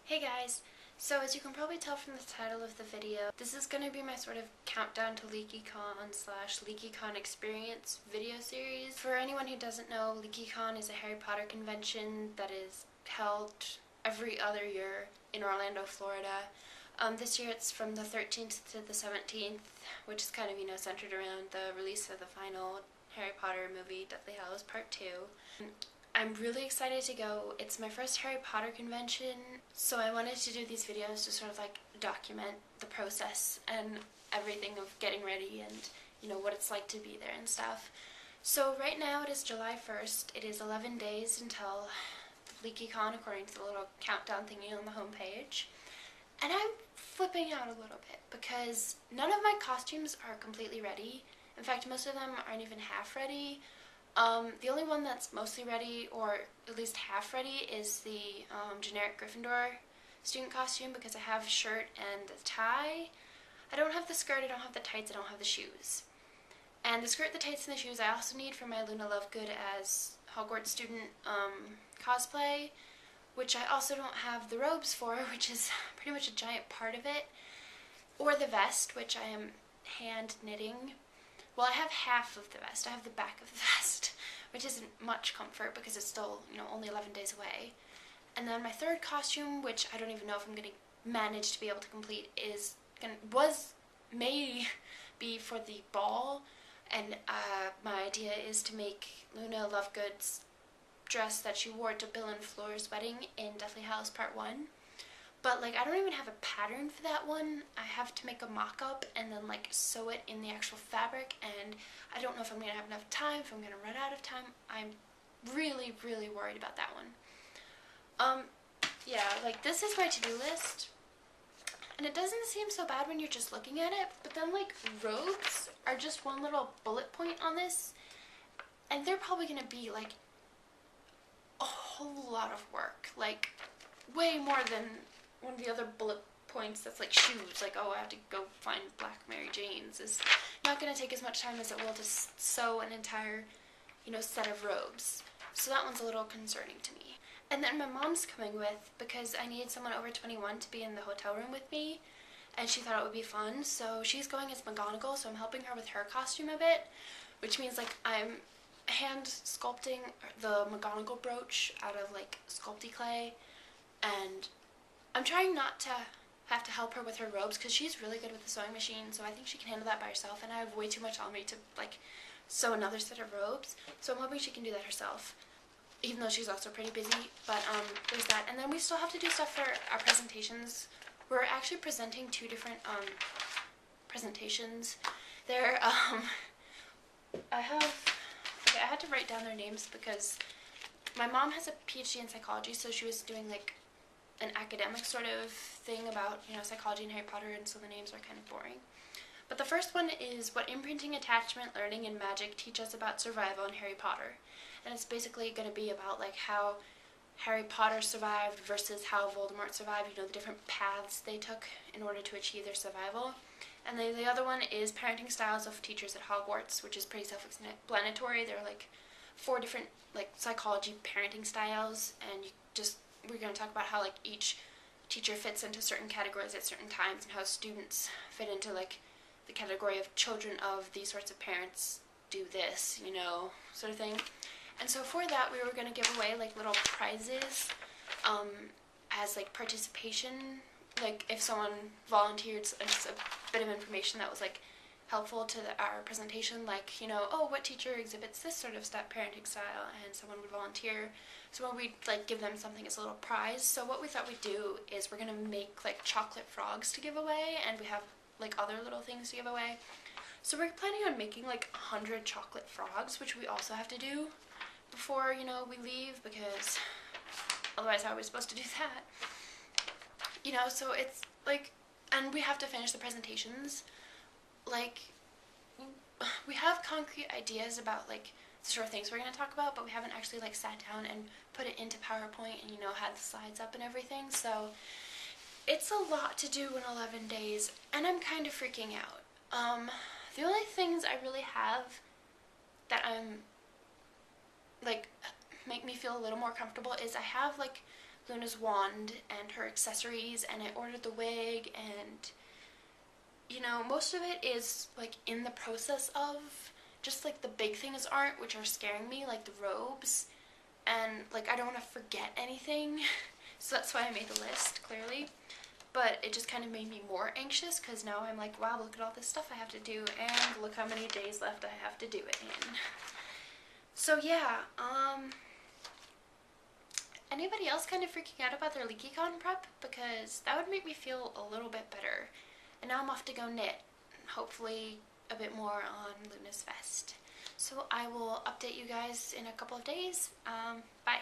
Hey guys! So as you can probably tell from the title of the video, this is going to be my sort of countdown to LeakyCon / LeakyCon experience video series. For anyone who doesn't know, LeakyCon is a Harry Potter convention that is held every other year in Orlando, Florida. This year it's from the 13th to the 17th, which is kind of, centered around the release of the final Harry Potter movie, Deathly Hallows Part 2. I'm really excited to go. It's my first Harry Potter convention, so I wanted to do these videos to sort of like document the process and everything of getting ready and, what it's like to be there and stuff. So right now it is July 1st. It is 11 days until LeakyCon, according to the little countdown thingy on the homepage. And I'm flipping out a little bit because none of my costumes are completely ready. In fact, most of them aren't even half ready. The only one that's mostly ready, or at least half ready, is the generic Gryffindor student costume, because I have a shirt and a tie. I don't have the skirt, I don't have the tights, I don't have the shoes. And the skirt, the tights, and the shoes I also need for my Luna Lovegood as Hogwarts student cosplay, which I also don't have the robes for, which is pretty much a giant part of it, or the vest, which I am hand knitting. Well, I have half of the vest. I have the back of the vest, which isn't much comfort because it's still, only 11 days away. And then my third costume, which I don't even know if I'm going to manage to be able to complete, may be for the ball. And my idea is to make Luna Lovegood's dress that she wore to Bill and Flora's wedding in Deathly Hallows Part 1. But, I don't even have a pattern for that one. I have to make a mock-up and then, sew it in the actual fabric, and I don't know if I'm going to have enough time, if I'm going to run out of time. I'm really, really worried about that one. Yeah, this is my to-do list, and it doesn't seem so bad when you're just looking at it, but then, robes are just one little bullet point on this, and they're probably going to be, a whole lot of work, way more than one of the other bullet points that's shoes, oh, I have to go find Black Mary Jane's, is not going to take as much time as it will to sew an entire, set of robes. So that one's a little concerning to me. And then my mom's coming with, because I need someone over 21 to be in the hotel room with me, and she thought it would be fun, so she's going as McGonagall, so I'm helping her with her costume a bit, which means, I'm hand sculpting the McGonagall brooch out of, sculpty clay, and I'm trying not to have to help her with her robes because she's really good with the sewing machine, so I think she can handle that by herself, and I have way too much on me to sew another set of robes, so I'm hoping she can do that herself, even though she's also pretty busy. But there's that. And then we still have to do stuff for our presentations. We're actually presenting two different presentations. They're I had to write down their names because my mom has a PhD in psychology, so she was doing an academic sort of thing about, psychology and Harry Potter, and so the names are kind of boring. But the first one is What Imprinting, Attachment, Learning, and Magic Teach Us About Survival in Harry Potter. And it's basically going to be about, how Harry Potter survived versus how Voldemort survived, the different paths they took in order to achieve their survival. And then the other one is Parenting Styles of Teachers at Hogwarts, which is pretty self-explanatory. There are, 4 different, psychology parenting styles, and we're going to talk about how, each teacher fits into certain categories at certain times, and how students fit into, the category of children of these sorts of parents do this, sort of thing. And so for that, we were going to give away, little prizes as, participation. If someone volunteered just a bit of information that was, helpful to our presentation, oh, what teacher exhibits this sort of parenting style, and someone would volunteer. So we'd give them something as a little prize. So what we thought we'd do is we're gonna make chocolate frogs to give away, and we have other little things to give away. So we're planning on making 100 chocolate frogs, which we also have to do before we leave, because otherwise how are we supposed to do that? So it's and we have to finish the presentations. We have concrete ideas about the sort of things we're going to talk about, but we haven't actually sat down and put it into PowerPoint and had the slides up and everything. So it's a lot to do in 11 days, and I'm kind of freaking out. The only things I really have that I'm make me feel a little more comfortable is I have Luna's wand and her accessories, and I ordered the wig, and you know, most of it is like in the process of, just like the big things aren't, which are scaring me, like the robes, and like I don't want to forget anything. So that's why I made the list, clearly. But it just kind of made me more anxious, because now I'm like, wow, look at all this stuff I have to do, and look how many days left I have to do it in. So yeah, anybody else kind of freaking out about their LeakyCon prep? Because that would make me feel a little bit better. And now I'm off to go knit, hopefully a bit more on Luna's vest. So I will update you guys in a couple of days. Bye.